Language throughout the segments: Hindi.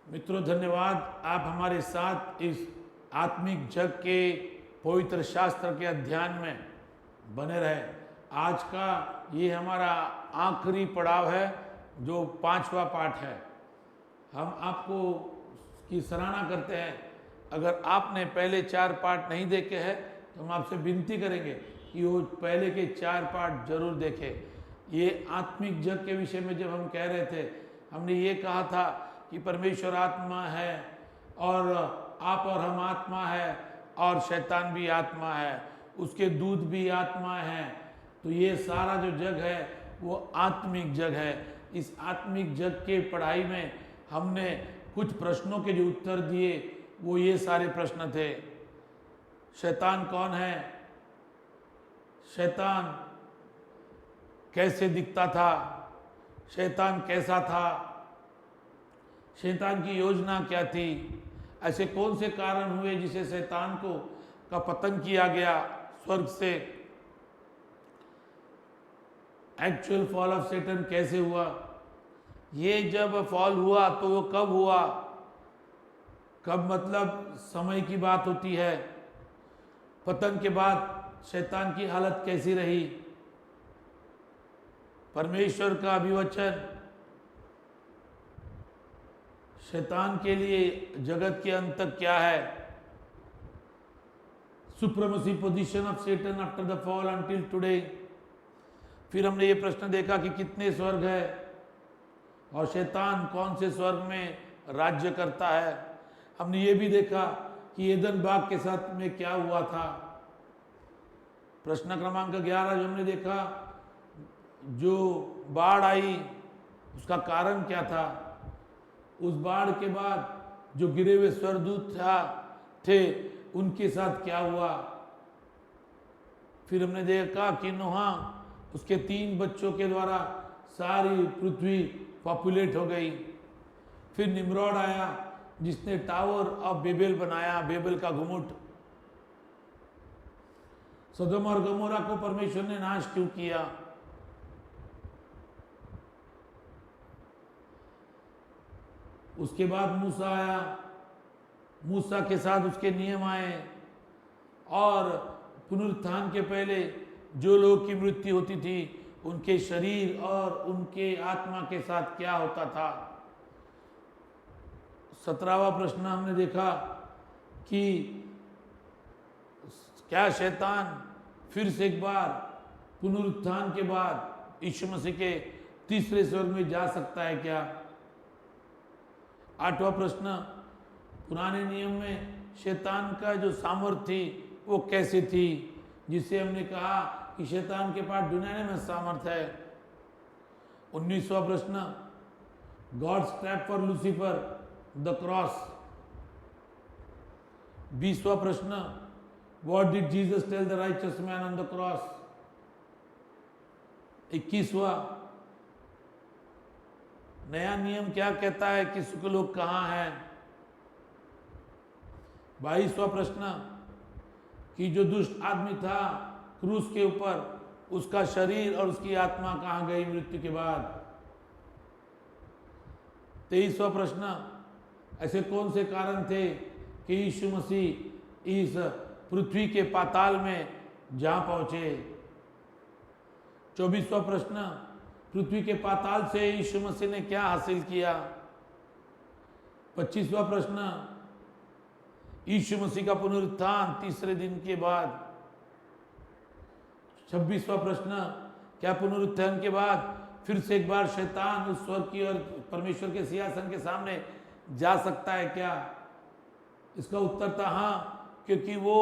मित्रों, धन्यवाद। आप हमारे साथ इस आत्मिक जग के पवित्र शास्त्र के अध्ययन में बने रहे। आज का ये हमारा आखिरी पड़ाव है, जो 5वां पाठ है। हम आपको की सराहना करते हैं। अगर आपने पहले 4 पाठ नहीं देखे हैं तो हम आपसे विनती करेंगे कि वो पहले के 4 पाठ जरूर देखें। ये आत्मिक जग के विषय में जब हम कह रहे थे, हमने ये कहा था कि परमेश्वर आत्मा है और आप और हम आत्मा है और शैतान भी आत्मा है, उसके दूत भी आत्मा है। तो ये सारा जो जग है वो आत्मिक जग है। इस आत्मिक जग के पढ़ाई में हमने कुछ प्रश्नों के जो उत्तर दिए वो ये सारे प्रश्न थे। शैतान कौन है? शैतान कैसे दिखता था? शैतान कैसा था? शैतान की योजना क्या थी? ऐसे कौन से कारण हुए जिसे शैतान को का पतन किया गया स्वर्ग से? एक्चुअल फॉल ऑफ सैटन कैसे हुआ? ये जब फॉल हुआ तो वो कब हुआ? कब मतलब समय की बात होती है। पतन के बाद शैतान की हालत कैसी रही? परमेश्वर का अभिवचन शैतान के लिए जगत के अंत तक क्या है? Supremacy position of Satan after the fall until today. फिर हमने ये प्रश्न देखा कि कितने स्वर्ग है और शैतान कौन से स्वर्ग में राज्य करता है। हमने ये भी देखा कि एदन बाग के साथ में क्या हुआ था। प्रश्न क्रमांक 11 जो हमने देखा, जो बाढ़ आई उसका कारण क्या था? उस बाढ़ के बाद जो गिरे हुए स्वर्गदूत थे उनके साथ क्या हुआ? फिर हमने देखा कि नोहा उसके 3 बच्चों के द्वारा सारी पृथ्वी पॉपुलेट हो गई। फिर निम्रोड आया जिसने टावर ऑफ बेबेल बनाया, बेबेल का घुमुट। सदोम और गमोरा को परमेश्वर ने नाश क्यों किया? उसके बाद मूसा आया, मूसा के साथ उसके नियम आए और पुनरुत्थान के पहले जो लोग की मृत्यु होती थी उनके शरीर और उनके आत्मा के साथ क्या होता था। 17वां प्रश्न हमने देखा कि क्या शैतान फिर से एक बार पुनरुत्थान के बाद यीशु मसीह के तीसरे स्वर्ग में जा सकता है क्या? 8वां प्रश्न, पुराने नियम में शैतान का जो सामर्थ्य थी वो कैसी थी, जिससे हमने कहा कि शैतान के पास दुनिया में सामर्थ्य है। 19वां प्रश्न, God's trap for Lucifer the cross. 20वां प्रश्न, what did Jesus tell the righteous man on the cross. 21वां, नया नियम क्या कहता है कि सुख लोग कहाँ हैं। 22वां प्रश्न, कि जो दुष्ट आदमी था क्रूस के ऊपर, उसका शरीर और उसकी आत्मा कहाँ गई मृत्यु के बाद। 23वां प्रश्न, ऐसे कौन से कारण थे कि यीशु मसीह इस पृथ्वी के पाताल में जा पहुंचे। 24वां प्रश्न, पृथ्वी के पाताल से यीशु मसीह ने क्या हासिल किया। 25वां प्रश्न, यीशु मसीह का पुनरुत्थान तीसरे दिन के बाद। 26वां प्रश्न, क्या पुनरुत्थान के बाद फिर से एक बार शैतान उस स्वर्ग की और परमेश्वर के सिंहासन के सामने जा सकता है क्या? इसका उत्तर था हाँ, क्योंकि वो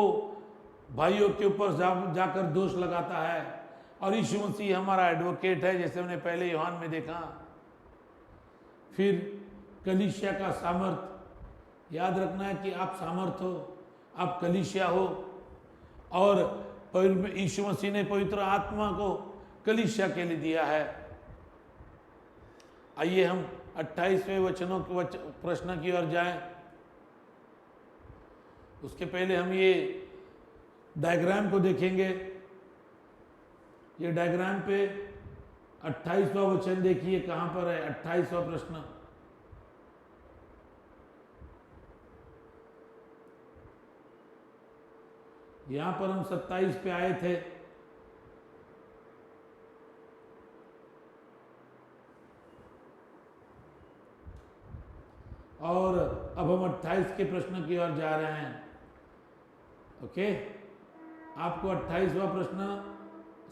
भाइयों के ऊपर जाकर दोष लगाता है और यीशु मसीह हमारा एडवोकेट है, जैसे हमने पहले यूहन्ना में देखा। फिर कलीसिया का सामर्थ, याद रखना है कि आप सामर्थ हो, आप कलीसिया हो और यीशु मसीह ने पवित्र आत्मा को कलीसिया के लिए दिया है। आइए हम 28वें वचनों के प्रश्न की ओर जाएं। उसके पहले हम ये डायग्राम को देखेंगे। ये डायग्राम पे 28वां वचन देखिए कहां पर है। 28वां प्रश्न, यहां पर हम 27 पे आए थे। और अब हम 28 के प्रश्न की ओर जा रहे हैं। ओके, आपको 28वां प्रश्न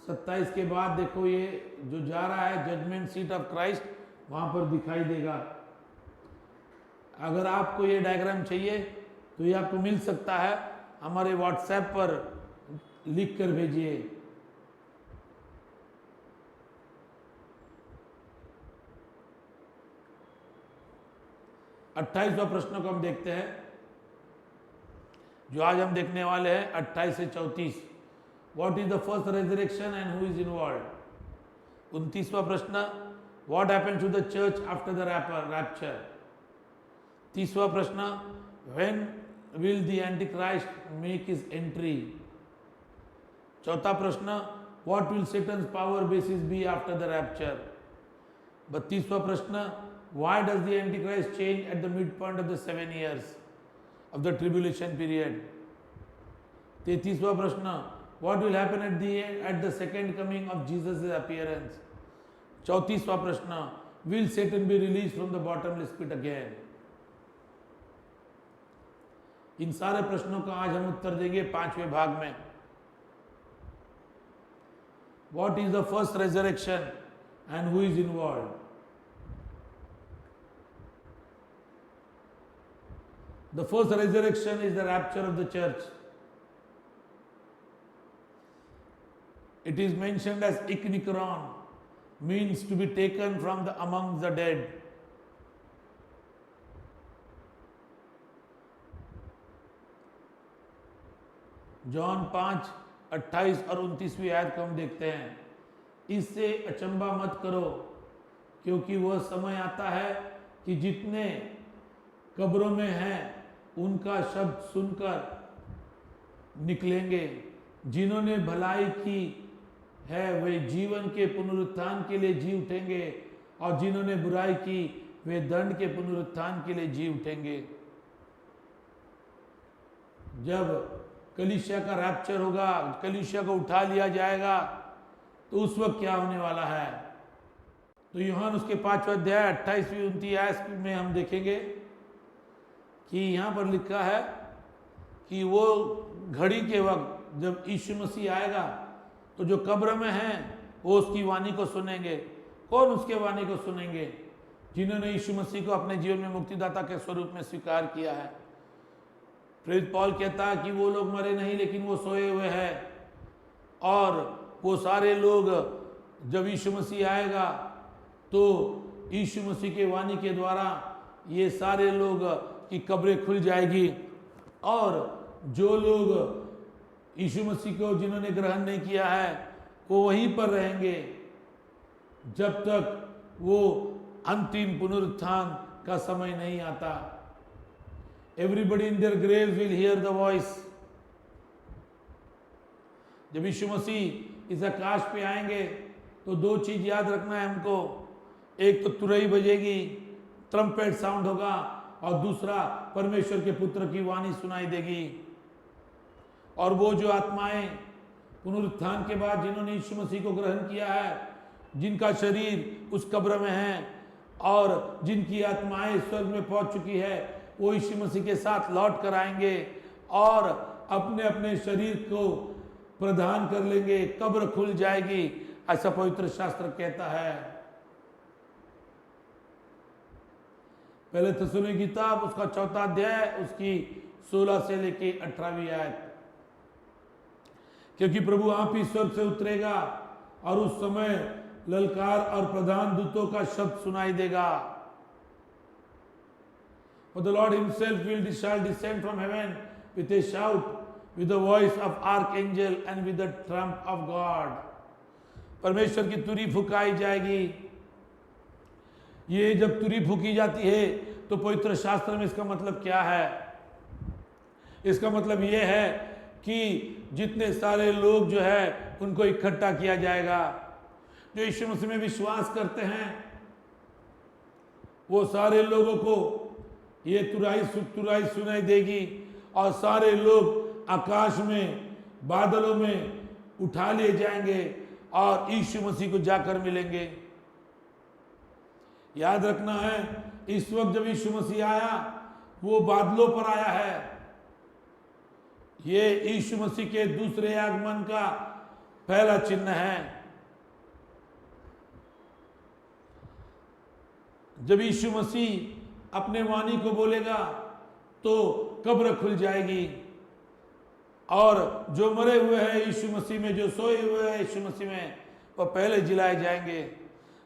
27 के बाद देखो, ये जो जा रहा है जजमेंट सीट ऑफ क्राइस्ट, वहां पर दिखाई देगा। अगर आपको ये डायग्राम चाहिए तो ये आपको मिल सकता है, हमारे व्हाट्सएप पर लिख कर भेजिए। अट्ठाईसवां प्रश्न को हम देखते हैं, जो आज हम देखने वाले हैं 28 से 34। What is the first resurrection and who is involve. 29वां प्रश्न, what happens to the church after the rapture. 30वां प्रश्न, when will the antichrist make his entry. चौथा प्रश्न, what will Satan's power basis be after the rapture. 32वां प्रश्न, why does the antichrist change at the midpoint of the 7 years of the tribulation period। 33वां प्रश्न, what will happen at the second coming of Jesus' appearance। 34वां प्रश्न, will Satan be released from the bottomless pit again। इन सारे प्रश्नों का आज हम उत्तर देंगे 5वें भाग में। What is the first resurrection and who is involved। The first resurrection is the rapture of the church. It is mentioned as iknikron, means to be taken from among the dead। John 5:28 और 29वीं आयत को हम देखते हैं, इससे अचंबा मत करो, क्योंकि वह समय आता है कि जितने कब्रों में हैं उनका शब्द सुनकर निकलेंगे, जिन्होंने भलाई की है वे जीवन के पुनरुत्थान के लिए जी उठेंगे, और जिन्होंने बुराई की वे दंड के पुनरुत्थान के लिए जी उठेंगे। जब कलीसिया का रैप्चर होगा, कलीसिया को उठा लिया जाएगा, तो उस वक्त क्या होने वाला है। तो यूहन्ना उसके 5वां अध्याय 28वीं 29 आयत में हम देखेंगे कि यहाँ पर लिखा है कि वो घड़ी के वक्त जब यीशु मसीह आएगा, तो जो कब्र में हैं वो उसकी वाणी को सुनेंगे। कौन उसके वाणी को सुनेंगे? जिन्होंने यीशु मसीह को अपने जीवन में मुक्तिदाता के स्वरूप में स्वीकार किया है। प्रेरित पौल कहता है कि वो लोग मरे नहीं, लेकिन वो सोए हुए हैं। और वो सारे लोग जब यीशु मसीह आएगा, तो यीशु मसीह के वाणी के द्वारा ये सारे लोग की कब्रें खुल जाएगी, और जो लोग यीशु मसीह को जिन्होंने ग्रहण नहीं किया है वो वहीं पर रहेंगे जब तक वो अंतिम पुनरुत्थान का समय नहीं आता। Everybody in their grave will hear the voice. जब यीशु मसीह इस आकाश पे आएंगे तो दो चीज याद रखना है हमको। एक तो तुरही बजेगी, ट्रम्पेट साउंड होगा, और दूसरा परमेश्वर के पुत्र की वाणी सुनाई देगी। और वो जो आत्माएं पुनरुत्थान के बाद जिन्होंने यीशु मसीह को ग्रहण किया है, जिनका शरीर उस कब्र में है और जिनकी आत्माएं स्वर्ग में पहुंच चुकी है, वो यीशु मसीह के साथ लौट कर आएंगे और अपने अपने शरीर को प्रदान कर लेंगे, कब्र खुल जाएगी, ऐसा पवित्र शास्त्र कहता है। पहले थिस्सलुनीकी किताब उसका 4वां अध्याय उसकी 16 से लेके 18वीं आयत। क्योंकि प्रभु आप ही स्वर्ग से उतरेगा और उस समय ललकार और प्रधान दूतों का शब्द सुनाई देगा। For the Lord himself shall descend from heaven with a shout, with the voice of archangel and with the trump of God। परमेश्वर की तुरी फुकाई जाएगी। ये जब तुरी फूकी जाती है तो पवित्र शास्त्र में इसका मतलब क्या है? इसका मतलब ये है कि जितने सारे लोग जो है उनको इकट्ठा किया जाएगा। जो यीशु मसीह में विश्वास करते हैं वो सारे लोगों को ये तुराई सुनाई देगी और सारे लोग आकाश में बादलों में उठा लिए जाएंगे और यीशु मसीह को जाकर मिलेंगे। याद रखना है, इस वक्त जब यीशु मसीह आया वो बादलों पर आया है। ये यीशु मसीह के दूसरे आगमन का पहला चिन्ह है। जब यीशु मसीह अपने वाणी को बोलेगा तो कब्र खुल जाएगी और जो मरे हुए हैं यीशु मसीह में, जो सोए हुए हैं यीशु मसीह में, वो पहले जिलाए जाएंगे।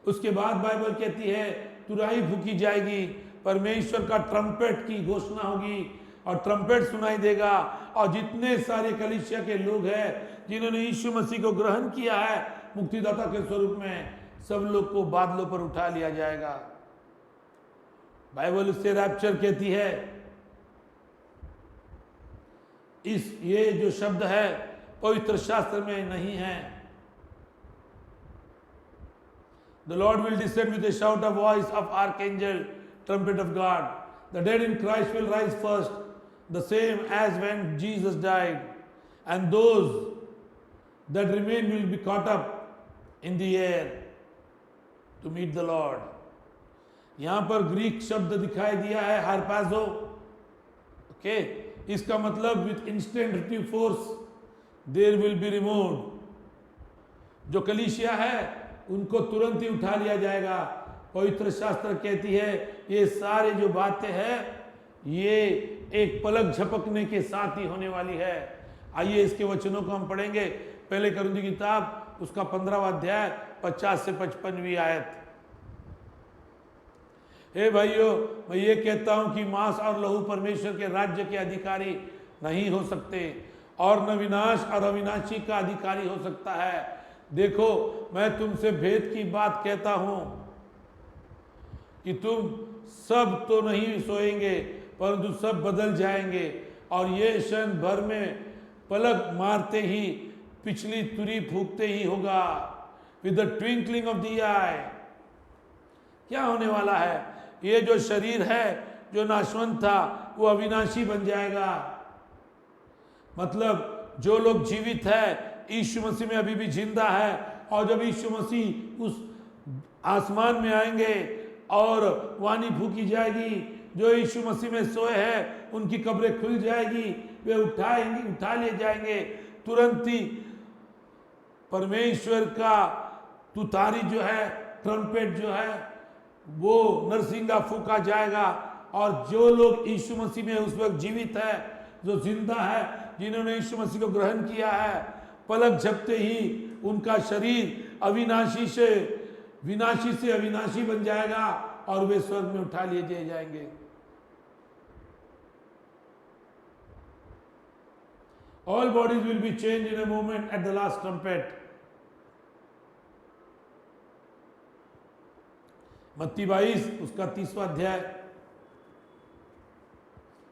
उसके बाद बाइबल कहती है तुरही फूकी जाएगी, परमेश्वर का ट्रम्पेट की घोषणा होगी और ट्रम्पेट सुनाई देगा और जितने सारे कलीसिया के लोग हैं जिन्होंने यीशु मसीह को ग्रहण किया है मुक्तिदाता के स्वरूप में, सब लोग को बादलों पर उठा लिया जाएगा। बाइबल उससे रैप्चर कहती है। ये जो शब्द है पवित्र शास्त्र में नहीं है। The Lord will descend with a shout of voice of archangel, trumpet of God. The dead in Christ will rise first, the same as when Jesus died, and those that remain will be caught up in the air to meet the Lord. यहां पर ग्रीक शब्द दिखाई दिया है हार्पाजो। ओके, इसका मतलब with instantaneous force there will be removed. जो कलीसिया है उनको तुरंत ही उठा लिया जाएगा। पवित्र शास्त्र कहती है ये सारे जो बातें हैं ये एक पलक झपकने के साथ ही होने वाली है। आइए इसके वचनों को हम पढ़ेंगे। पहले कुरिन्थियों की किताब उसका 15वां अध्याय 50 से 55वीं आयत। हे भाइयों, मैं ये कहता हूं कि मांस और लहू परमेश्वर के राज्य के अधिकारी नहीं हो सकते और न विनाश और अविनाशी का अधिकारी हो सकता है। देखो, मैं तुमसे भेद की बात कहता हूं कि तुम सब तो नहीं सोएंगे परंतु सब बदल जाएंगे और ये क्षण भर में पलक मारते ही पिछली तुरी फूकते ही होगा। With the twinkling of the eye. क्या होने वाला है? ये जो शरीर है जो नाशवंत था वो अविनाशी बन जाएगा। मतलब जो लोग जीवित है यीशु मसीह में अभी भी जिंदा है, और जब यीशु मसीह उस आसमान में आएंगे और वाणी फूकी जाएगी, जो यीशु मसीह में सोए हैं उनकी कब्रें खुल जाएगी, वे उठा लिए जाएंगे। तुरंत ही परमेश्वर का तुतारी जो है, ट्रम्पेट जो है, वो नरसिंगा फूका जाएगा और जो लोग यीशु मसीह में उस वक्त जीवित है, जो जिंदा है, जिन्होंने यीशु मसीह को ग्रहण किया है, पलक झपकते ही उनका शरीर अविनाशी से अविनाशी बन जाएगा और वे स्वर्ग में उठा लिए जाएंगे। All bodies will be changed in a moment at the last trumpet. मत्ती 22 उसका 30वां अध्याय।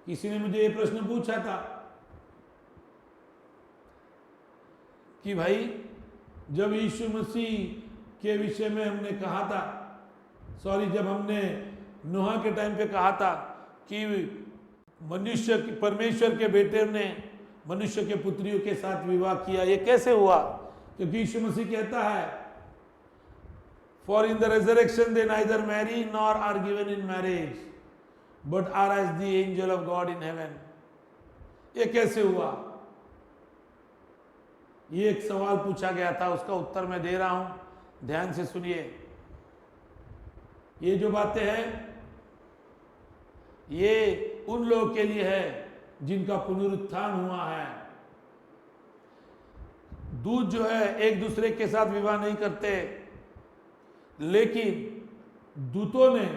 किसी ने मुझे ये प्रश्न पूछा था कि भाई जब यीशु मसीह के विषय में हमने कहा था, जब हमने नूह के टाइम पे कहा था कि परमेश्वर के बेटे ने मनुष्य के पुत्रियों के साथ विवाह किया, ये कैसे हुआ? क्योंकि यीशु मसीह कहता है For in the resurrection they neither marry nor are given in marriage, but are as the angel of God in heaven. ये कैसे हुआ? ये एक सवाल पूछा गया था, उसका उत्तर मैं दे रहा हूं, ध्यान से सुनिए। ये जो बातें हैं ये उन लोगों के लिए है जिनका पुनरुत्थान हुआ है। दूत जो है एक दूसरे के साथ विवाह नहीं करते, लेकिन दूतों ने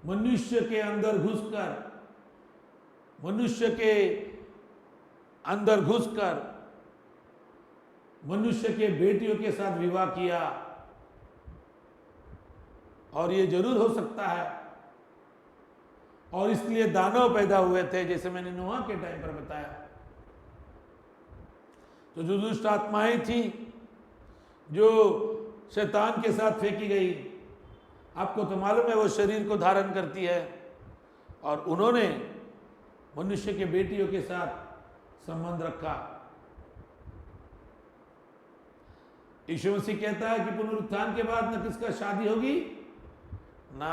मनुष्य के अंदर घुसकर मनुष्य के बेटियों के साथ विवाह किया। और ये जरूर हो सकता है, और इसलिए दानव पैदा हुए थे, जैसे मैंने नूह के टाइम पर बताया। तो जो दुष्ट आत्माएं थी जो शैतान के साथ फेंकी गई, आपको तो मालूम है वो शरीर को धारण करती है, और उन्होंने मनुष्य के बेटियों के साथ संबंध रखा। यीशु मसीह कहता है कि पुनरुत्थान के बाद न किसका शादी होगी ना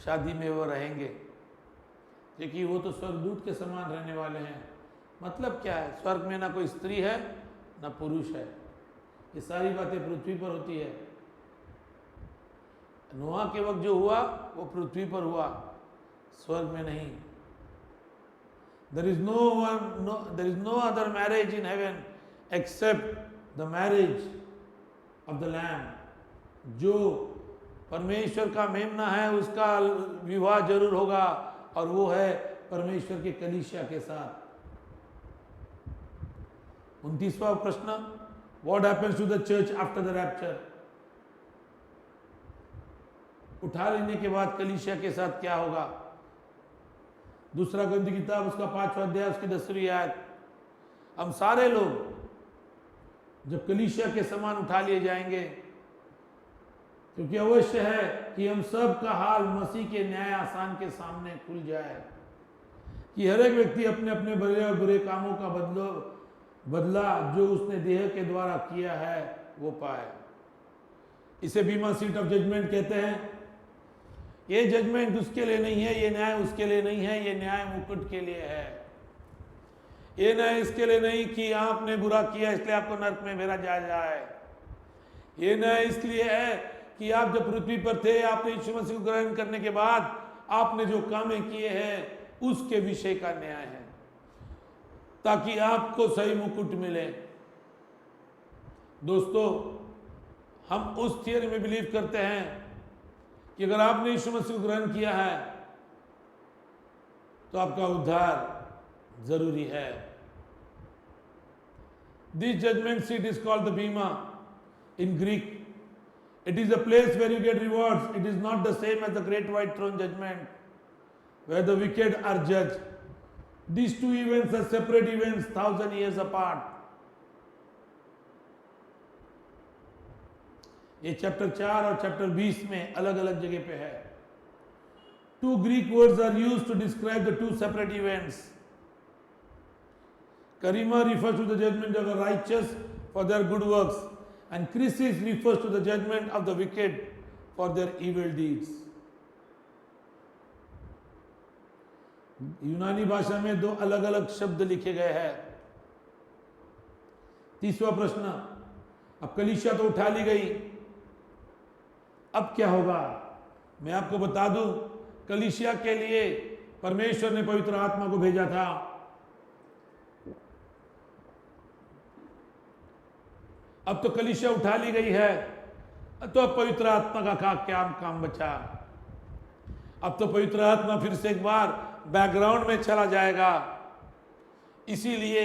शादी में वो रहेंगे, क्योंकि वो तो स्वर्गदूत के समान रहने वाले हैं। मतलब क्या है? स्वर्ग में ना कोई स्त्री है ना पुरुष है। ये सारी बातें पृथ्वी पर होती है। नोआ के वक्त जो हुआ वो पृथ्वी पर हुआ, स्वर्ग में नहीं। There is no other marriage in heaven except the marriage of the Lamb. जो परमेश्वर का मेमना है उसका विवाह जरूर होगा, और वो है परमेश्वर के कलीसिया के साथ। 29वां प्रश्न, What happens to the church after the rapture? उठा लेने के बाद कलीसिया के साथ क्या होगा? दूसरा ग्रंथ किताब उसका 5वां अध्याय उसकी 10वीं आयत। हम सारे लोग जब कलीसिया के समान उठा लिए जाएंगे, क्योंकि अवश्य है कि हम सब का हाल मसीह के न्याय आसान के सामने खुल जाए, कि हर एक व्यक्ति अपने अपने बड़े और बुरे कामों का बदला जो उसने देह के द्वारा किया है वो पाए। इसे बीमा सीट ऑफ जजमेंट कहते हैं। ये जजमेंट उसके लिए नहीं है, ये न्याय उसके लिए नहीं है, ये न्याय मुकुट के लिए है। ये न्याय इसके लिए नहीं कि आपने बुरा किया इसलिए आपको नरक में भेजा जाए। ये न्याय इसलिए है कि आप जब पृथ्वी पर थे, आपने यीशु मसीह को ग्रहण करने के बाद आपने जो कामें किए हैं उसके विषय का न्याय है, ताकि आपको सही मुकुट मिले। दोस्तों, हम उस थियरी में बिलीव करते हैं कि अगर आपने यीशु मसीह को ग्रहण किया है तो आपका उद्धार जरूरी है। This judgment seat is called the bema in Greek. It is a place where you get rewards. It is not the same as the great white throne judgment where the wicked are judged. These two events are separate events, 1000 years apart. ये चैप्टर 4 और चैप्टर 20 में अलग अलग जगह पे है। Two Greek words are used to describe the two separate events. Karima refers to the judgment of the righteous for their good works, and Krisis refers to the judgment of the wicked for their evil deeds. यूनानी भाषा में दो अलग अलग शब्द लिखे गए हैं। 30वां प्रश्न, अब कलीसिया तो उठा ली गई, अब क्या होगा? मैं आपको बता दूं, कलीसिया के लिए परमेश्वर ने पवित्र आत्मा को भेजा था। अब तो कलीसिया उठा ली गई है, तो अब पवित्र आत्मा का क्या काम बचा? अब तो पवित्र आत्मा फिर से एक बार बैकग्राउंड में चला जाएगा। इसीलिए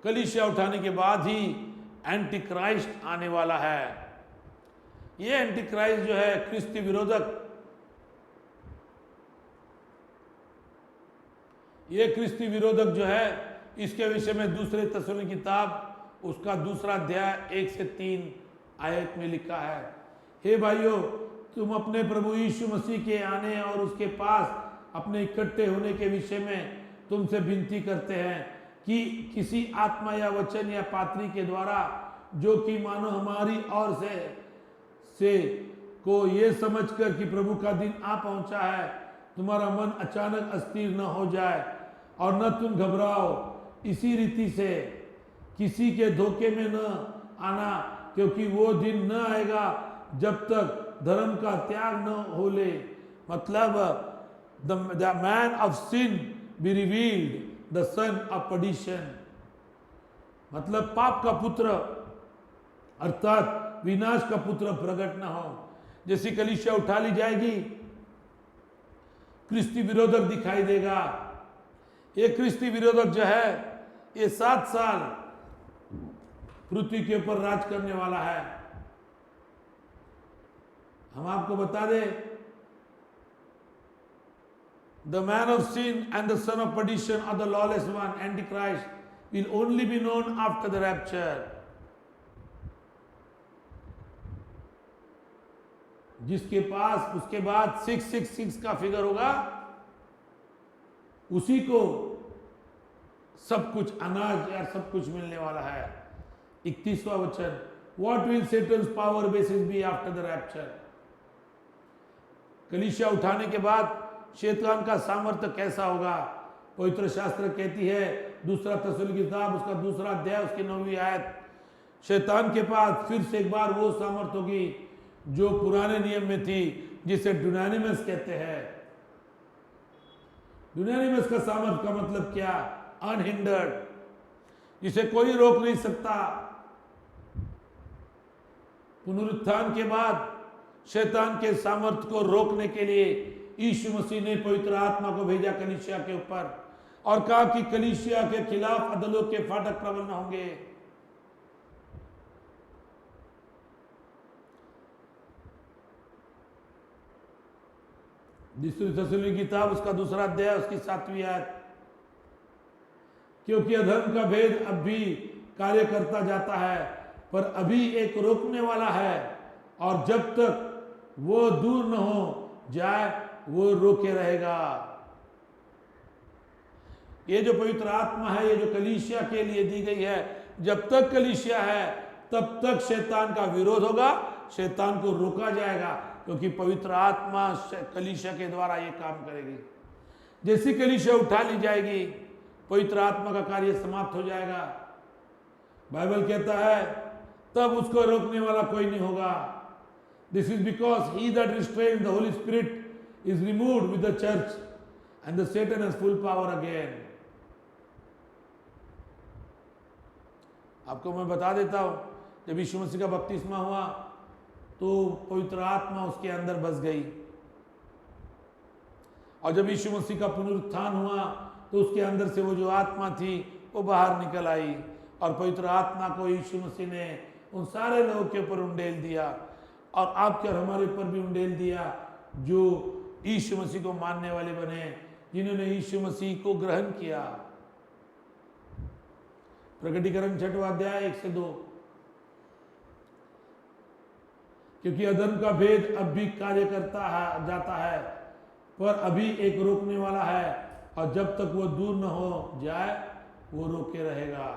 कलीसिया उठाने के बाद ही एंटी क्राइस्ट आने वाला है। ये एंटी क्राइस्ट जो है क्रिस्ती विरोधक, ये क्रिस्ती विरोधक जो है, इसके विषय में दूसरे थिस्सलुनीकी किताब उसका 2 अध्याय 1 से 3 आयत में लिखा है। हे भाइयों, तुम अपने प्रभु यीशु मसीह के आने और उसके पास अपने इकट्ठे होने के विषय में तुमसे विनती करते हैं कि किसी आत्मा या वचन या पात्री के द्वारा, जो कि मानो हमारी ओर से को ये समझकर कि प्रभु का दिन आ पहुंचा है, तुम्हारा मन अचानक अस्थिर न हो जाए और न तुम घबराओ। इसी रीति से किसी के धोखे में न आना, क्योंकि वो दिन न आएगा जब तक धर्म का त्याग न हो ले। मतलब the man of sin be revealed, the son of perdition। मतलब पाप का पुत्र अर्थात विनाश का पुत्र प्रकट न हो। जैसी कलीसिया उठा ली जाएगी, क्रिस्ती विरोधक दिखाई देगा। ये क्रिस्ती विरोधक जो है, ये 7 साल पृथ्वी के ऊपर राज करने वाला है। हम आपको बता दें, the man of sin and the son of perdition or the lawless one, Antichrist, will only be known after the rapture। जिसके पास उसके बाद 666 का फिगर होगा, उसी को सब कुछ अनाज या सब कुछ मिलने वाला है। 31वां वचन, What will Satan's power basis be after the rapture? कलीसिया उठाने के बाद शैतान का सामर्थ्य कैसा होगा? पवित्र शास्त्र कहती है, दूसरा तस्सलुनीकी की किताब उसका 2 अध्याय उसकी 9वीं आयत, शैतान के पास फिर से एक बार वो सामर्थ्य होगी जो पुराने नियम में थी, जिसे डुनानिमस कहते हैं। डुनानिमस का सामर्थ्य का मतलब क्या? अनहिंडर्ड, जिसे कोई रोक नहीं सकता। पुनरुत्थान के बाद शैतान के सामर्थ्य को रोकने के लिए यीशु मसीह ने पवित्र आत्मा को भेजा कलीसिया के ऊपर और कहा कि कलीसिया के खिलाफ अधलों के फाटक प्रबल न होंगे। दूसरी तस्सलुनीकी की किताब उसका 2 अध्याय उसकी 7वीं आयत, क्योंकि अधर्म का भेद अब भी कार्य करता जाता है, पर अभी एक रोकने वाला है, और जब तक वो दूर न हो जाए वो रोके रहेगा। ये जो पवित्र आत्मा है, ये जो कलीसिया के लिए दी गई है, जब तक कलीसिया है तब तक शैतान का विरोध होगा, शैतान को रोका जाएगा, क्योंकि पवित्र आत्मा कलीसिया के द्वारा ये काम करेगी। जैसी कलीसिया उठा ली जाएगी, पवित्र आत्मा का कार्य समाप्त हो जाएगा। बाइबल कहता है तब उसको रोकने वाला कोई नहीं होगा। This is because he that restrains the Holy Spirit is removed with the church, and the Satan has full power again. आपको मैं बता देता हूं, जब यीशु मसीह का बपतिस्मा हुआ तो पवित्र आत्मा उसके अंदर बस गई, और जब यीशु मसीह का पुनरुत्थान हुआ तो उसके अंदर से वो जो आत्मा थी वो बाहर निकल आई, और पवित्र आत्मा को यीशु मसीह ने उन सारे लोगों के ऊपर उंडेल दिया, और आपके और हमारे ऊपर भी उंडेल दिया जो यीशु मसीह को मानने वाले बने, जिन्होंने यीशु मसीह को ग्रहण किया। प्रकटीकरण 6वां अध्याय 1 से 2, क्योंकि अधर्म का भेद अब भी कार्य करता है जाता है, पर अभी एक रोकने वाला है, और जब तक वो दूर न हो जाए वो रोके रहेगा।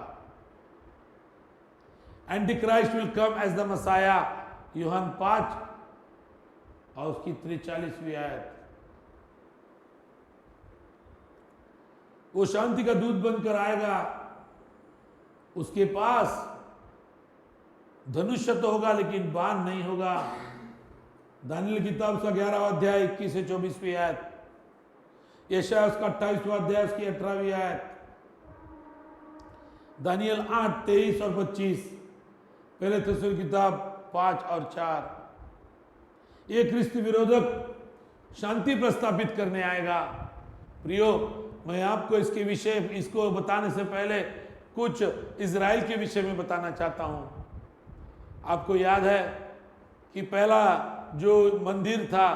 Antichrist will come as the messiah, Yuhanna 5 और उसकी 43वीं आयत। वो शांति का दूत बनकर आएगा, उसके पास धनुष्य तो होगा लेकिन बाण नहीं होगा। दानियल की किताब उसका 11वां अध्याय 21 से 24वीं आयत, यशायाह उसका 28वां अध्याय उसकी 18वीं आयत, दानियल 8, 23 और 25, पहले तस्सलुनीकी की किताब 5 और 4। ये ख्रिस्त विरोधक शांति प्रस्थापित करने आएगा। प्रियो, मैं आपको इसके विषय इसको बताने से पहले कुछ इजराइल के विषय में बताना चाहता हूं। आपको याद है कि पहला जो मंदिर था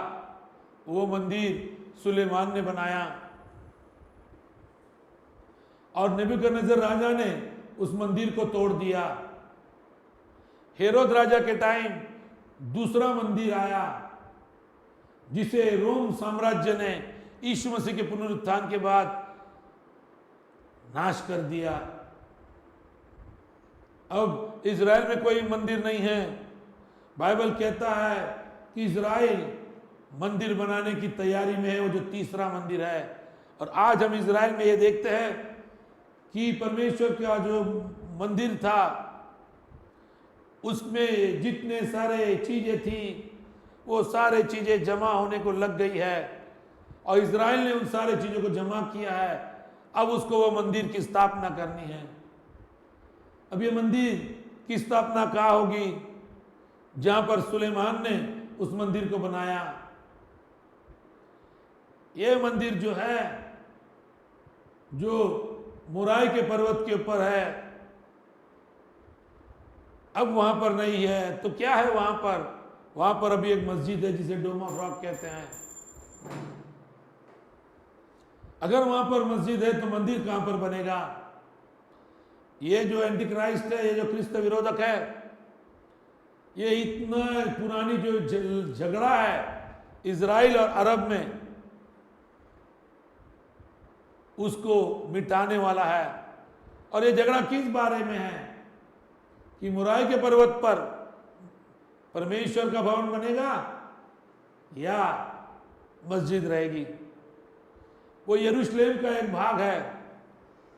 वो मंदिर सुलेमान ने बनाया, और नेबूकदनेस्सर राजा ने उस मंदिर को तोड़ दिया। हेरोद राजा के टाइम दूसरा मंदिर आया जिसे रोम साम्राज्य ने यीशु मसीह के पुनरुत्थान के बाद नाश कर दिया। अब इज़राइल में कोई मंदिर नहीं है। बाइबल कहता है कि इज़राइल मंदिर बनाने की तैयारी में है, वो जो तीसरा मंदिर है। और आज हम इज़राइल में ये देखते हैं कि परमेश्वर का जो मंदिर था उसमें जितने सारे चीजें थी वो सारे चीजें जमा होने को लग गई है, और इज़राइल ने उन सारे चीजों को जमा किया है। अब उसको वो मंदिर की स्थापना करनी है। अब ये मंदिर की स्थापना कहाँ होगी? जहां पर सुलेमान ने उस मंदिर को बनाया। ये मंदिर जो है, जो मोराई के पर्वत के ऊपर है, अब वहां पर नहीं है। तो क्या है वहां पर? वहां पर अभी एक मस्जिद है जिसे डोम ऑफ रॉक कहते हैं। अगर वहां पर मस्जिद है तो मंदिर कहां पर बनेगा? ये जो एंटी क्राइस्ट है, ये जो क्रिस्त विरोधक है, ये इतना पुरानी जो झगड़ा है इज़राइल और अरब में, उसको मिटाने वाला है। और ये झगड़ा किस बारे में है? कि मोराई के पर्वत पर परमेश्वर का भवन बनेगा या मस्जिद रहेगी। वो यरूशलेम का एक भाग है।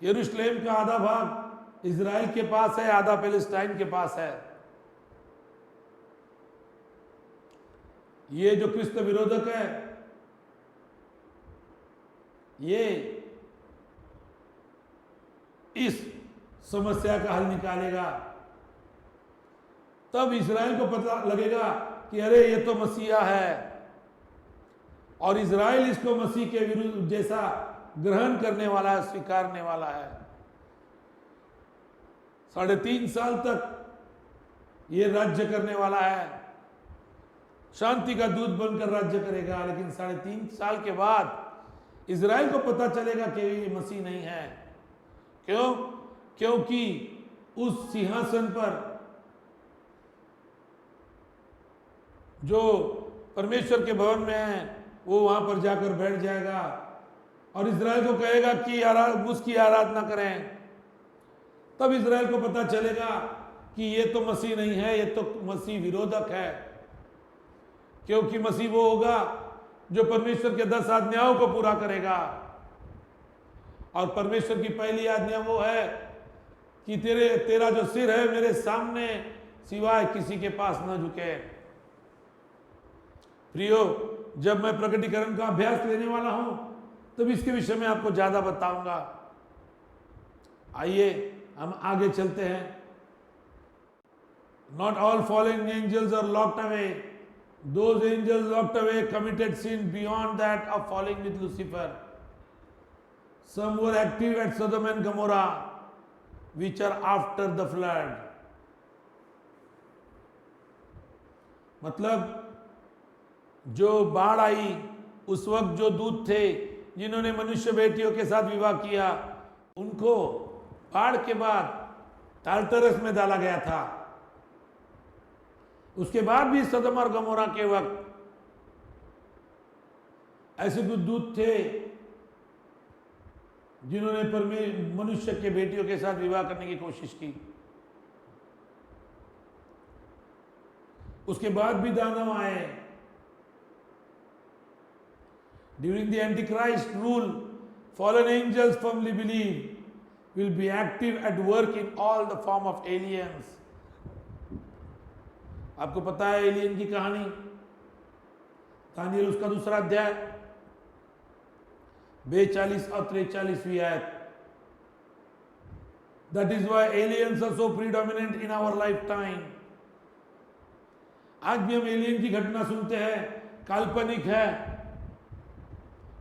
यरूशलेम का आधा भाग इजराइल के पास है, आधा पैलेस्टाइन के पास है। ये जो क्रिस्त विरोधक है, ये इस समस्या का हल निकालेगा। तब इजराइल को पता लगेगा कि अरे ये तो मसीहा है, और इजराइल इसको मसीह के विरुद्ध जैसा ग्रहण करने वाला है, स्वीकारने वाला है। 3.5 साल तक ये राज्य करने वाला है, शांति का दूत बनकर राज्य करेगा। लेकिन 3.5 साल के बाद इजराइल को पता चलेगा कि ये मसीह नहीं है। क्यों? क्योंकि उस सिंहासन पर जो परमेश्वर के भवन में है, वो वहां पर जाकर बैठ जाएगा और इजराइल को कहेगा कि उसकी आराधना करें। तब इजराइल को पता चलेगा कि ये तो मसीह नहीं है, ये तो मसीह विरोधक है। क्योंकि मसीह वो होगा जो परमेश्वर के 10 आज्ञाओं को पूरा करेगा। और परमेश्वर की पहली आज्ञा वो है कि तेरा जो सिर है मेरे सामने सिवाय किसी के पास न झुके। प्रियो, जब मैं प्रकटीकरण का अभ्यास लेने वाला हूं तब इसके विषय में आपको ज्यादा बताऊंगा। आइए हम आगे चलते हैं। Not all fallen angels are locked away. Those angels locked away committed sin beyond that of falling with Lucifer. Some were active at Sodom and Gomorrah, which are after the flood. मतलब जो बाढ़ आई उस वक्त जो दूत थे जिन्होंने मनुष्य बेटियों के साथ विवाह किया, उनको बाढ़ के बाद टालटरस में डाला गया था। उसके बाद भी सदम और गमोरा के वक्त ऐसे कुछ दूत थे जिन्होंने मनुष्य के बेटियों के साथ विवाह करने की कोशिश की। उसके बाद भी दानव आए। During the Antichrist rule, fallen angels firmly believe will be active at work in all the form of aliens. आपको पता है एलियन की कहानी, दानिएल उसका 2 अध्याय 42 और 43वीं आयत। That is why aliens are so predominant in our lifetime. आज भी हम एलियन की घटना सुनते हैं, काल्पनिक है।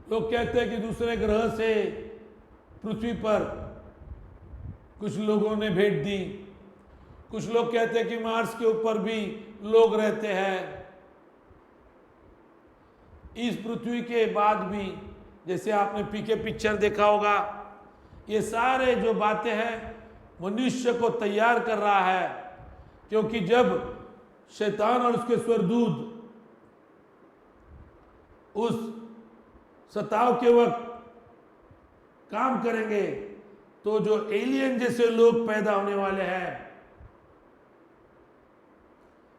लोग कहते हैं कि दूसरे ग्रह से पृथ्वी पर कुछ लोगों ने भेंट दी। कुछ लोग कहते हैं कि मार्स के ऊपर भी लोग रहते हैं। इस पृथ्वी के बाद भी, जैसे आपने पीके पिक्चर देखा होगा, ये सारे जो बातें हैं मनुष्य को तैयार कर रहा है। क्योंकि जब शैतान और उसके स्वर्गदूत उस सताव के वक्त काम करेंगे तो जो एलियन जैसे लोग पैदा होने वाले हैं,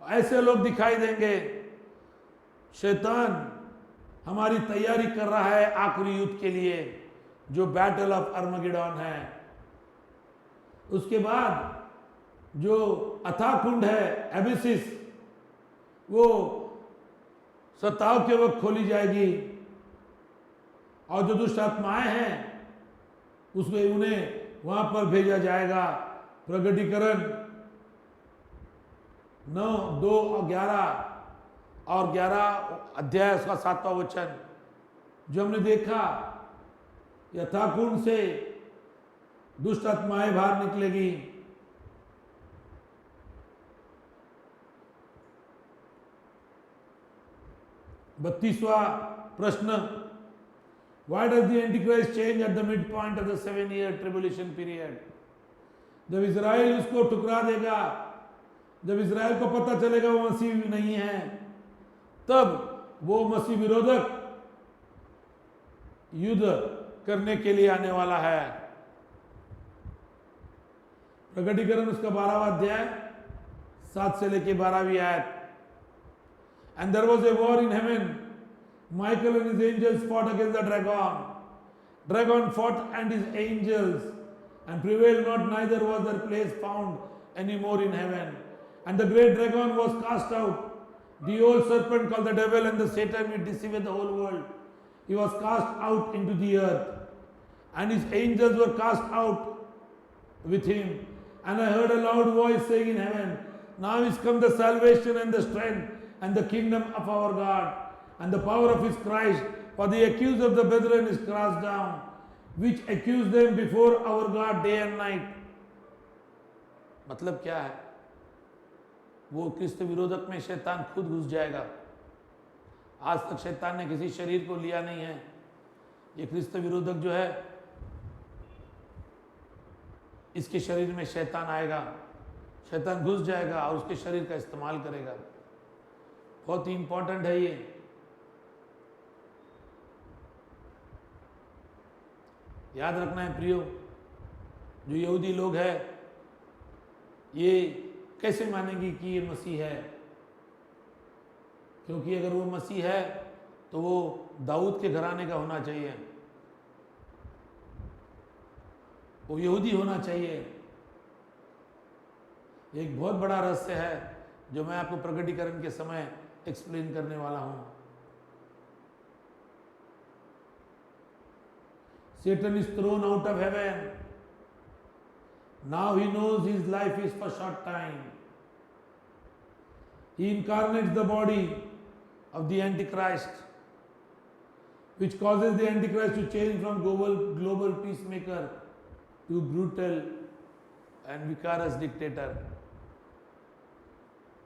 ऐसे लोग दिखाई देंगे। शैतान हमारी तैयारी कर रहा है आखिरी युद्ध के लिए, जो बैटल ऑफ अर्मगेडोन है। उसके बाद जो अथाह कुंड है, एबिसिस, वो सताव के वक्त खोली जाएगी। और जो दुष्ट आत्माएं हैं उसमें उन्हें वहां पर भेजा जाएगा। प्रकटीकरण 9, 2 और 11 अध्याय उसका 7वां वचन जो हमने देखा, यथाकुंड से दुष्ट आत्माएं बाहर निकलेगी। बत्तीसवां प्रश्न, Why does the Antichrist change at the midpoint of the 7-year tribulation period? जब इजराइल उसको ठुकरा देगा, जब इजराइल को पता चलेगा वो मसीह नहीं है, तब वो मसीह विरोधक युद्ध करने के लिए आने वाला है। प्रकटीकरण उसका 12वां अध्याय 7 से लेके 12वीं आयत। And there was a war in heaven. Michael and his angels fought against the dragon. Dragon fought and his angels and prevailed not, neither was their place found any more in heaven. And the great dragon was cast out, the old serpent called the devil and the Satan, which deceiveth the whole world. He was cast out into the earth, and his angels were cast out with him. And I heard a loud voice saying in heaven, now is come the salvation and the strength and the kingdom of our God and the power of his Christ. For the accuser of the brethren is cast down, which accused them before our God day and night. मतलब क्या है? वो क्रिस्त विरोधक में शैतान खुद घुस जाएगा। आज तक शैतान ने किसी शरीर को लिया नहीं है। ये क्रिस्त विरोधक जो है, इसके शरीर में शैतान आएगा, शैतान घुस जाएगा और उसके शरीर का इस्तेमाल करेगा। बहुत ही इंपॉर्टेंट है ये। याद रखना है प्रियो, जो यहूदी लोग हैं ये कैसे मानेंगे कि ये मसीह है? क्योंकि अगर वो मसीह है तो वो दाऊद के घराने का होना चाहिए, वो यहूदी होना चाहिए। एक बहुत बड़ा रहस्य है जो मैं आपको प्रकटीकरण के समय एक्सप्लेन करने वाला हूं। Satan is thrown out of heaven. Now he knows his life is for short time. He incarnates the body of the Antichrist, which causes the Antichrist to change from global peacemaker to brutal and vicarious dictator.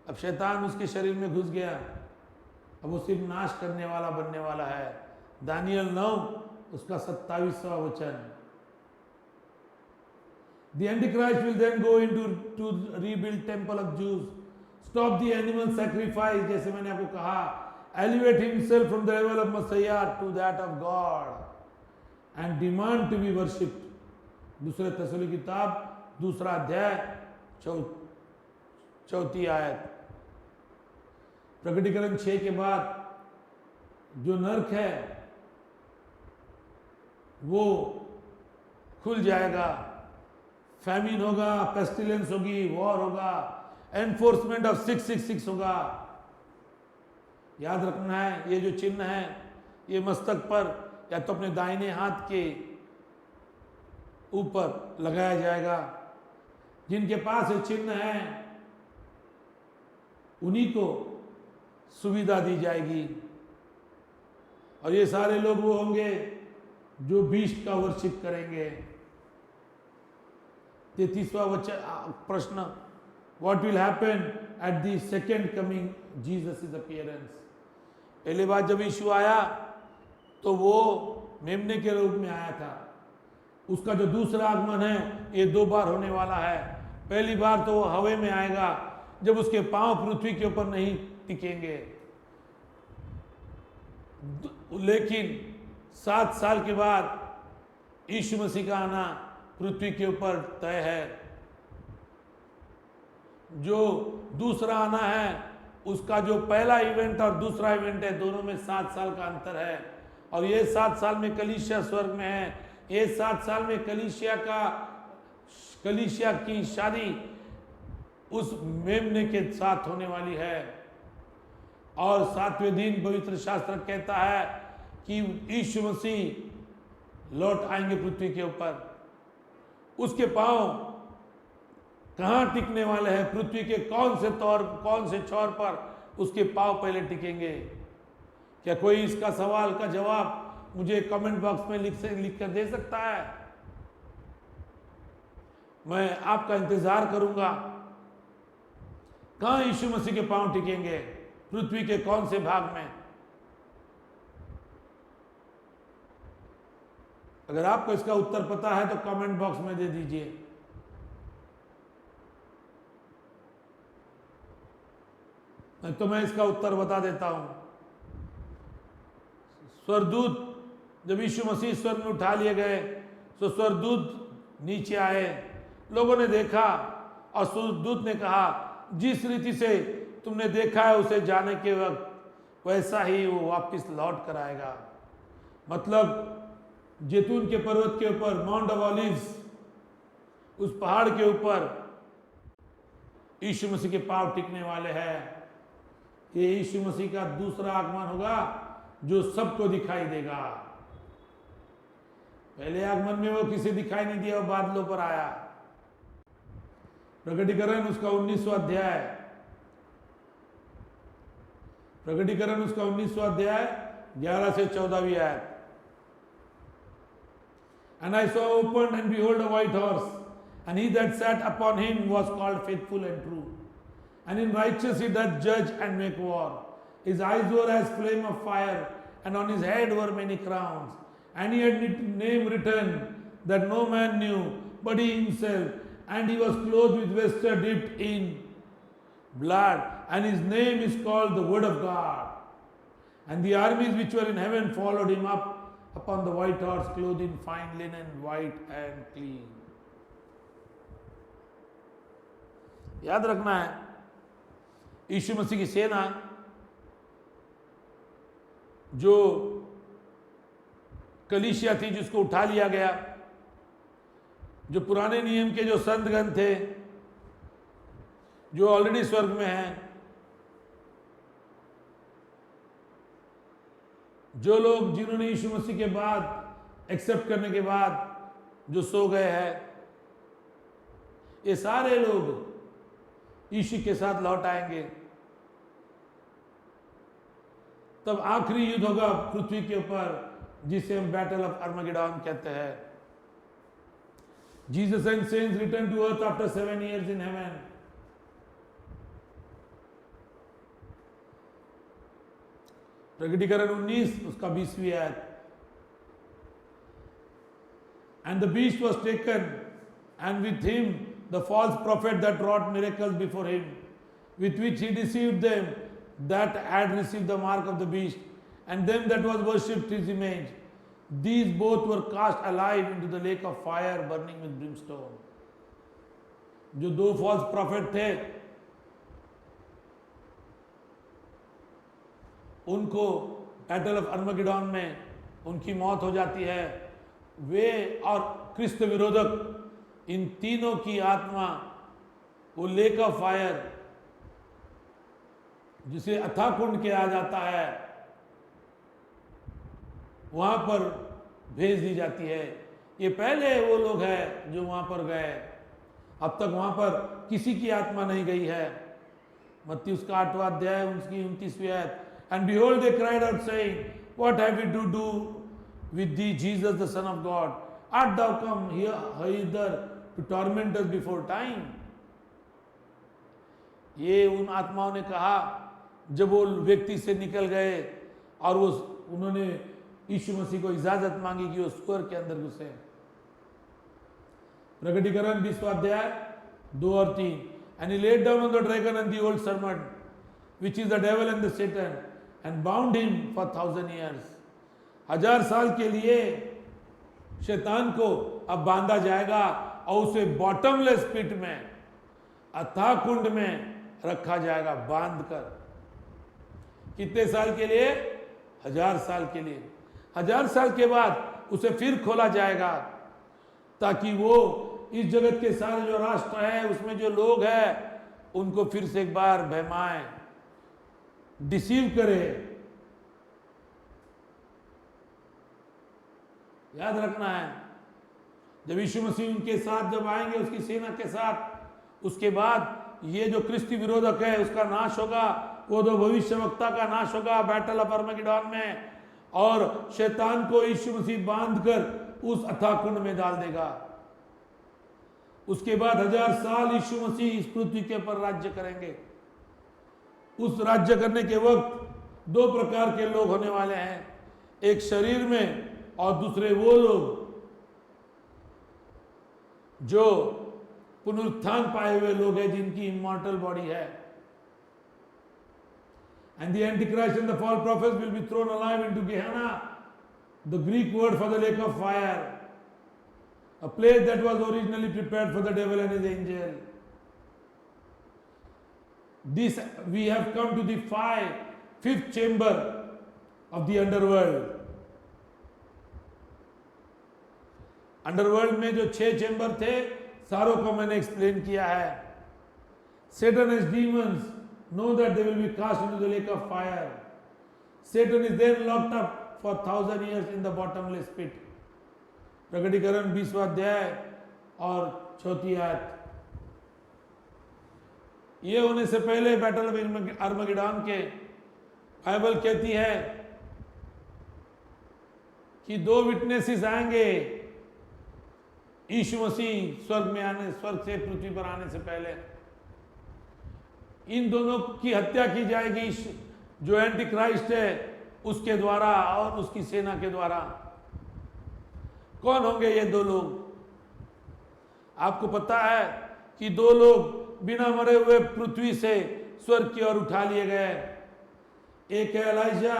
अब शैतान उसके शरीर में घुस गया, अब वो सिर्फ नाश करने वाला बनने वाला है। दानियल 9 उसका 27वां वचन। The Antichrist will then go into to rebuild temple of Jews, stop the animal sacrifice, जैसे मैंने आपको कहा, elevate himself from the level of Messiah to that of God, and demand to be worshipped. दूसरे थेसलोनिकी किताब 2 अध्याय 4 आयत। प्रकटीकरण 6 के बाद जो नरक है वो खुल जाएगा। फैमिन होगा, पेस्टिलेंस होगी, वॉर होगा, एनफोर्समेंट ऑफ 666 होगा। याद रखना है, ये जो चिन्ह है ये मस्तक पर या तो अपने दाहिने हाथ के ऊपर लगाया जाएगा। जिनके पास ये चिन्ह है उन्हीं को सुविधा दी जाएगी, और ये सारे लोग वो होंगे जो बीस्ट का वर्शिप करेंगे। 33वां प्रश्न, what will happen at the second coming Jesus is appearance. पहली बार जब यीशु आया तो वो मेमने के रूप में आया था। उसका जो दूसरा आगमन है ये 2 बार होने वाला है। पहली बार तो वो हवा में आएगा जब उसके पांव पृथ्वी के ऊपर नहीं टिकेंगे, लेकिन 7 साल के बाद यीशु मसीह का आना पृथ्वी के ऊपर तय है। जो दूसरा आना है उसका जो पहला इवेंट और दूसरा इवेंट है, दोनों में 7 साल का अंतर है। और ये 7 साल में कलीसिया स्वर्ग में है, ये 7 साल में कलीसिया की शादी उस मेमने के साथ होने वाली है। और 7वें दिन पवित्र शास्त्र कहता है कि यीशु मसीह लौट आएंगे पृथ्वी के ऊपर। उसके पांव कहां टिकने वाले हैं? पृथ्वी के कौन से छोर पर उसके पांव पहले टिकेंगे? क्या कोई इसका सवाल का जवाब मुझे कमेंट बॉक्स में लिख कर दे सकता है? मैं आपका इंतजार करूंगा। कहां यीशु मसीह के पांव टिकेंगे? पृथ्वी के कौन से भाग में? अगर आपको इसका उत्तर पता है तो कमेंट बॉक्स में दे दीजिए। तो मैं इसका उत्तर बता देता हूं। स्वर्गदूत जब यीशु मसीह स्वर्ग में उठा लिए गए तो स्वर्गदूत नीचे आए, लोगों ने देखा और स्वर्गदूत ने कहा जिस रीति से तुमने देखा है उसे जाने के वक्त, वैसा ही वो वापस लौट कर आएगा। मतलब जैतून के पर्वत के ऊपर, माउंट ऑफ ऑलिव्स, उस पहाड़ के ऊपर यीशु मसीह के पांव टिकने वाले हैं। ये यीशु मसीह का दूसरा आगमन होगा जो सबको दिखाई देगा। पहले आगमन में वो किसी दिखाई नहीं दिया, वो बादलों पर आया। प्रकटीकरण उसका 19वां अध्याय, प्रकटीकरण उसका 19वां अध्याय 11 से 14वीं आयत। And I saw opened, and behold a white horse, and he that sat upon him was called faithful and true, and in righteousness he doth judge and make war. His eyes were as flame of fire, and on his head were many crowns, and he had name written that no man knew but he himself, and he was clothed with vesture dipped in blood, and his name is called the Word of God. And the armies which were in heaven followed him up upon the white horse, clothed in fine linen, white and clean. याद रखना है, यीशु मसीह की सेना जो कलीसिया थी, जिसको उठा लिया गया, जो पुराने नियम के जो संतगण थे, जो ऑलरेडी स्वर्ग में हैं, जो लोग जिन्होंने यीशु मसीह के बाद एक्सेप्ट करने के बाद जो सो गए हैं, ये सारे लोग यीशु के साथ लौट आएंगे। तब आखिरी युद्ध होगा पृथ्वी के ऊपर, जिसे हम बैटल ऑफ अर्मगेडोन कहते हैं। Jesus and saints return to earth after 7 years in heaven. प्रकटीकरण 19 उसका 20वीं आयत। And the beast was taken, and with him the false prophet that wrought miracles before him, with which he deceived them that had received the mark of the beast, and them that was worshipped his image. These both were cast alive into the lake of fire burning with brimstone. जो दो फॉल्स प्रॉफिट थे, उनको बैटल ऑफ अर्मगेडोन में उनकी मौत हो जाती है। वे और क्रिस्त विरोधक, इन तीनों की आत्मा वो लेक ऑफ फायर, जिसे अथाह कुंड कहा जाता है, वहां पर भेज दी जाती है। ये पहले वो लोग हैं जो वहां पर गए, अब तक वहां पर किसी की आत्मा नहीं गई है। मत्ती उसका 8वां अध्याय उसकी 29वीं आयत। And behold, they cried out, saying, What have we to do with thee, Jesus, the Son of God? Art thou come hither to torment us before time? ये उन आत्माओं ने कहा जब वो व्यक्ति से निकल गए और वो उन्होंने यीशु मसीह को इजाजत मांगी कि वो स्वर्ग के अंदर घुसे। प्रकटीकरण 20वां अध्याय 2 और 3। And he laid down on the dragon and the old serpent, which is the devil and the Satan, and bound him for 1,000 years. 1000 साल के लिए शैतान को अब बांधा जाएगा और उसे बॉटमलेस पिट में, अथाह कुंड में रखा जाएगा बांध कर। कितने साल के लिए? 1000 साल के लिए। 1000 साल के बाद उसे फिर खोला जाएगा ताकि वो इस जगत के सारे जो राष्ट्र है, उसमें जो लोग हैं, उनको फिर से एक बार बहमाए, डिसीव करे। याद रखना है, जब यीशु मसीह उनके साथ जब आएंगे, उसकी सेना के साथ, उसके बाद ये जो क्रिस्ती विरोधक है उसका नाश होगा, वो दो भविष्यवक्ता का नाश होगा बैटल ऑफ अर्मगेडोन में, और शैतान को यीशु मसीह बांधकर उस अथाह कुंड में डाल देगा। उसके बाद 1000 साल यीशु मसीह इस पृथ्वी के ऊपर राज्य करेंगे। उस राज्य करने के वक्त 2 प्रकार के लोग होने वाले हैं, एक शरीर में और दूसरे वो लोग जो पुनरुत्थान पाए हुए लोग हैं, जिनकी इमॉर्टल बॉडी है। And the Antichrist and the false prophets will be thrown alive into Gehenna, the Greek word for the lake of fire, a place that was originally prepared for the devil and his angel. this we have come to the fifth chamber of the underworld. Underworld में जो 6 चेंबर थे सारों को मैंने एक्सप्लेन किया है. Satan as demons know that they will be cast into the lake of fire. Satan is then locked up for 1,000 years in the bottomless pit. प्रकटीकरण 20वां अध्याय और 4th आयत. ये होने से पहले बैटल ऑफ आर्मगेडोन के बाइबल कहती है कि 2 विटनेसेस आएंगे यीशु मसीह स्वर्ग से पृथ्वी पर आने से पहले. इन दोनों की हत्या की जाएगी जो एंटी क्राइस्ट है उसके द्वारा और उसकी सेना के द्वारा. कौन होंगे ये 2 लोग? आपको पता है कि 2 लोग बिना मरे हुए पृथ्वी से स्वर्ग की ओर उठा लिए गए. एक है एलाइजा,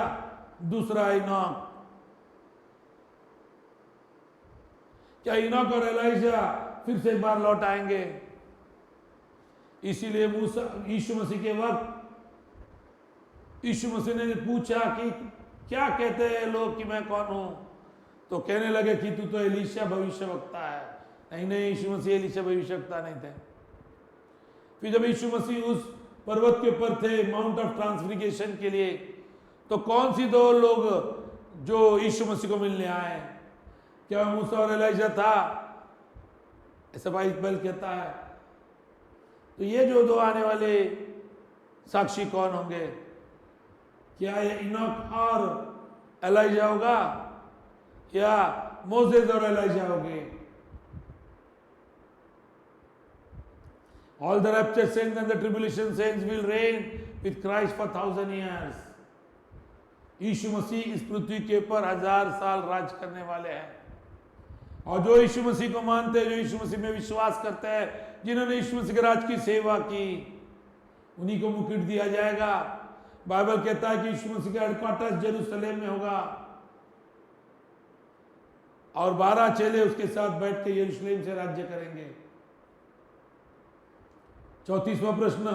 दूसरा इनॉक. क्या इनॉक और एलाइजा फिर से एक बार लौट आएंगे? इसीलिए यीशु मसीह के वक्त यीशु मसीह ने पूछा कि क्या कहते हैं लोग कि मैं कौन हूं? तो कहने लगे कि तू तो एलीशा भविष्यवक्ता है. नहीं, यीशु मसीह एलीशा भविष्यवक्ता नहीं थे. फिर जब यीशु मसीह उस पर्वत के ऊपर थे माउंट ऑफ ट्रांसफिगरेशन के लिए, तो कौन सी 2 लोग जो यीशु मसीह को मिलने आए? क्या मूसा और एलाइजा था? ऐसा बाइबल कहता है. तो ये जो 2 आने वाले साक्षी कौन होंगे? क्या ये इनॉक और एलाइजा होगा या मोसेस और एलाइजा होंगे? All the rapture saints and the tribulation saints will reign with Christ for 1,000 years. यीशु मसीह इस पृथ्वी के ऊपर 1000 साल राज करने वाले हैं. और जो यीशु मसीह को मानते हैं, जो यीशु मसीह में विश्वास करते हैं, जिन्होंने यीशु मसीह के राज की सेवा की, उन्हीं को मुकुट दिया जाएगा. बाइबल कहता है कि यीशु मसीह का हेडक्वार्टर जेरूशलेम में होगा और 12 चेले उसके साथ बैठ के यरूशलेम से राज्य करेंगे. 34वां प्रश्न,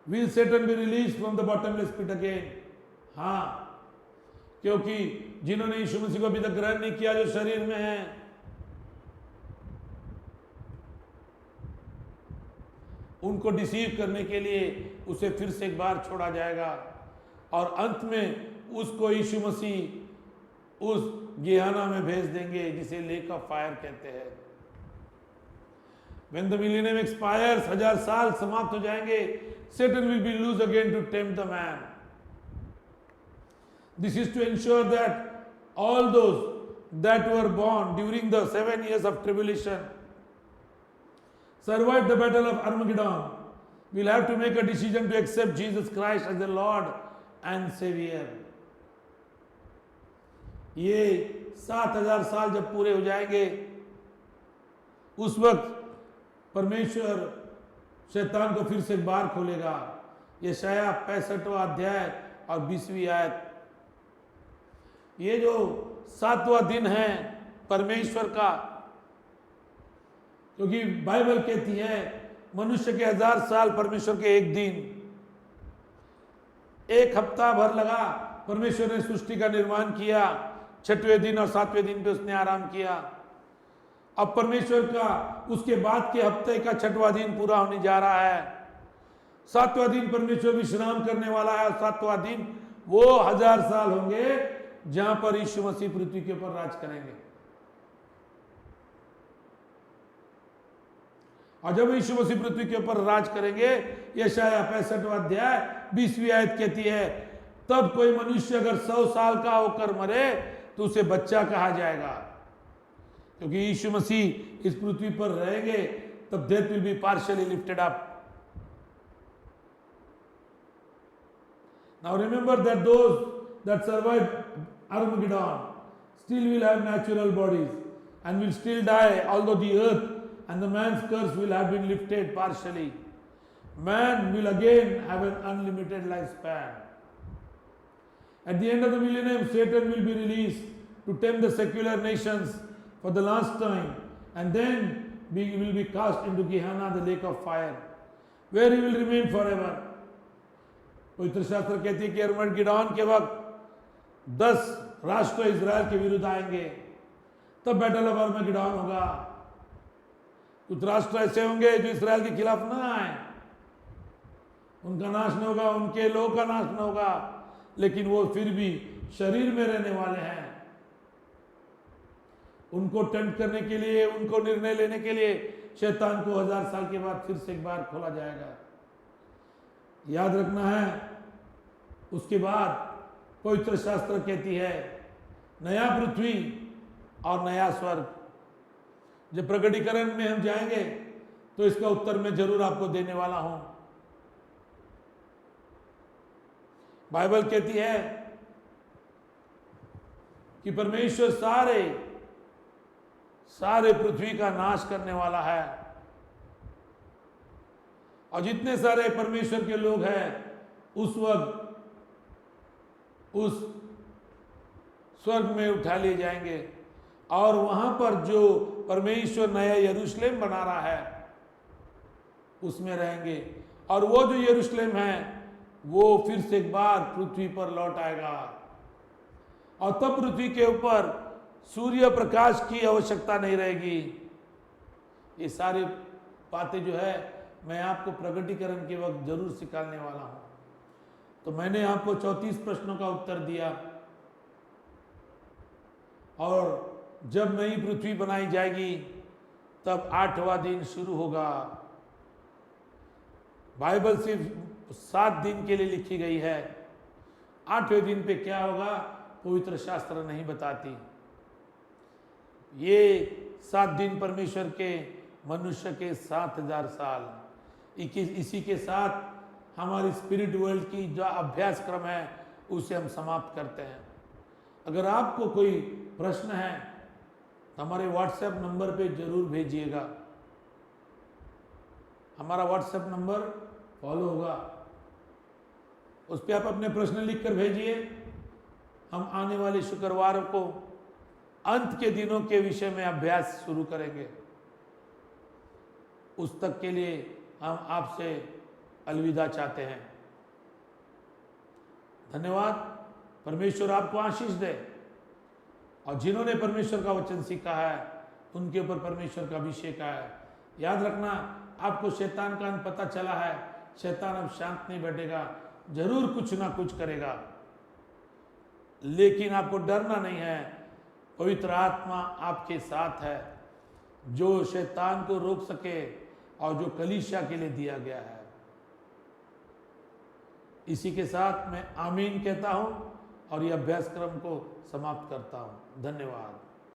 will Satan be release from the bottomless pit again? हाँ, क्योंकि जिन्होंने यीशु मसीह को अभी तक ग्रहण नहीं किया, जो शरीर में है, उनको डिसीव करने के लिए उसे फिर से एक बार छोड़ा जाएगा और अंत में उसको यीशु मसीह उस गेहाना में भेज देंगे जिसे लेक ऑफ फायर कहते हैं. When the millennium expires, 1000 साल समाप्त हो जाएंगे, Satan will be loose again to tempt the man. This is to ensure that all those that were born during the 7 years of tribulation survived the battle of Armageddon will have to make a decision to accept Jesus Christ as the Lord and Savior. ये 7000 साल जब पूरे हो जाएंगे, उस वक्त परमेश्वर शैतान को फिर से एक बार खोलेगा. यशाया 65वां अध्याय और 20वीं आयत. ये जो 7वां दिन है परमेश्वर का, क्योंकि बाइबल कहती है मनुष्य के 1000 साल परमेश्वर के 1 दिन. 1 हफ्ता भर लगा परमेश्वर ने सृष्टि का निर्माण किया. 6वें दिन और 7वें दिन पे उसने आराम किया. अब परमेश्वर का उसके बाद के हफ्ते का 6वां दिन पूरा होने जा रहा है. 7वां दिन परमेश्वर विश्राम करने वाला है और 7वां दिन वो 1000 साल होंगे जहां पर यीशु मसीह पृथ्वी के ऊपर राज करेंगे. और जब यीशु मसीह पृथ्वी के ऊपर राज करेंगे, यशाया 65वां अध्याय 20वीं आयत कहती है, तब कोई मनुष्य अगर 100 साल का होकर मरे तो उसे बच्चा कहा जाएगा. क्योंकि यीशु मसीह इस पृथ्वी पर रहेंगे, तब death will be partially lifted up. Now remember that those that survived Armageddon still will have natural bodies and will still die, although the earth and the man's curse will have been lifted partially. Man will again have an unlimited lifespan. At the end of the millennium, Satan will be released to tempt the secular nations for the last time, and then will be cast into Gehenna, the lake of fire. Where he will remain forever. पवित्र शास्त्र कहती है कि अर्मगेडोन के वक्त 10 राष्ट्र इजराइल के विरुद्ध आएंगे, तब बैटल ऑफ अर्मगेडोन होगा। कुछ राष्ट्र ऐसे होंगे जो इस्राएल के खिलाफ ना आए, उनका नाश न होगा, उनके लोगों का नाश न होगा, लेकिन वो फिर भी शरीर में रहने वाले हैं। उनको टेंट करने के लिए, उनको निर्णय लेने के लिए शैतान को 1000 साल के बाद फिर से एक बार खोला जाएगा। याद रखना है, उसके बाद पवित्र शास्त्र कहती है नया पृथ्वी और नया स्वर्ग। जब प्रकटीकरण में हम जाएंगे तो इसका उत्तर मैं जरूर आपको देने वाला हूं। बाइबल कहती है कि परमेश्वर सारे पृथ्वी का नाश करने वाला है, और जितने सारे परमेश्वर के लोग हैं उस वक्त उस स्वर्ग में उठा लिए जाएंगे, और वहां पर जो परमेश्वर नया यरूशलेम बना रहा है उसमें रहेंगे। और वो जो यरूशलेम है वो फिर से एक बार पृथ्वी पर लौट आएगा, और तब पृथ्वी के ऊपर सूर्य प्रकाश की आवश्यकता नहीं रहेगी। ये सारी बातें जो है मैं आपको प्रकटीकरण के वक्त जरूर सिखाने वाला हूं। तो मैंने आपको 34 प्रश्नों का उत्तर दिया, और जब नई पृथ्वी बनाई जाएगी तब 8वां दिन शुरू होगा। बाइबल सिर्फ 7 दिन के लिए लिखी गई है। 8वें दिन पे क्या होगा पवित्र शास्त्र नहीं बताती। ये 7 दिन परमेश्वर के मनुष्य के 7000 साल, इसी के साथ हमारी स्पिरिट वर्ल्ड की जो अभ्यास क्रम है उसे हम समाप्त करते हैं। अगर आपको कोई प्रश्न है तो हमारे व्हाट्सएप नंबर पे जरूर भेजिएगा। हमारा व्हाट्सएप नंबर फॉलो होगा, उस पर आप अपने प्रश्न लिखकर भेजिए। हम आने वाले शुक्रवार को अंत के दिनों के विषय में अभ्यास शुरू करेंगे। उस तक के लिए हम आपसे अलविदा चाहते हैं। धन्यवाद। परमेश्वर आपको आशीष दे, और जिन्होंने परमेश्वर का वचन सीखा है उनके ऊपर परमेश्वर का अभिषेक है। याद रखना, आपको शैतान का अंत पता चला है। शैतान अब शांत नहीं बैठेगा, जरूर कुछ ना कुछ करेगा, लेकिन आपको डरना नहीं है। पवित्र आत्मा आपके साथ है, जो शैतान को रोक सके और जो कलीसिया के लिए दिया गया है। इसी के साथ मैं आमीन कहता हूं और यह अभ्यास क्रम को समाप्त करता हूं। धन्यवाद।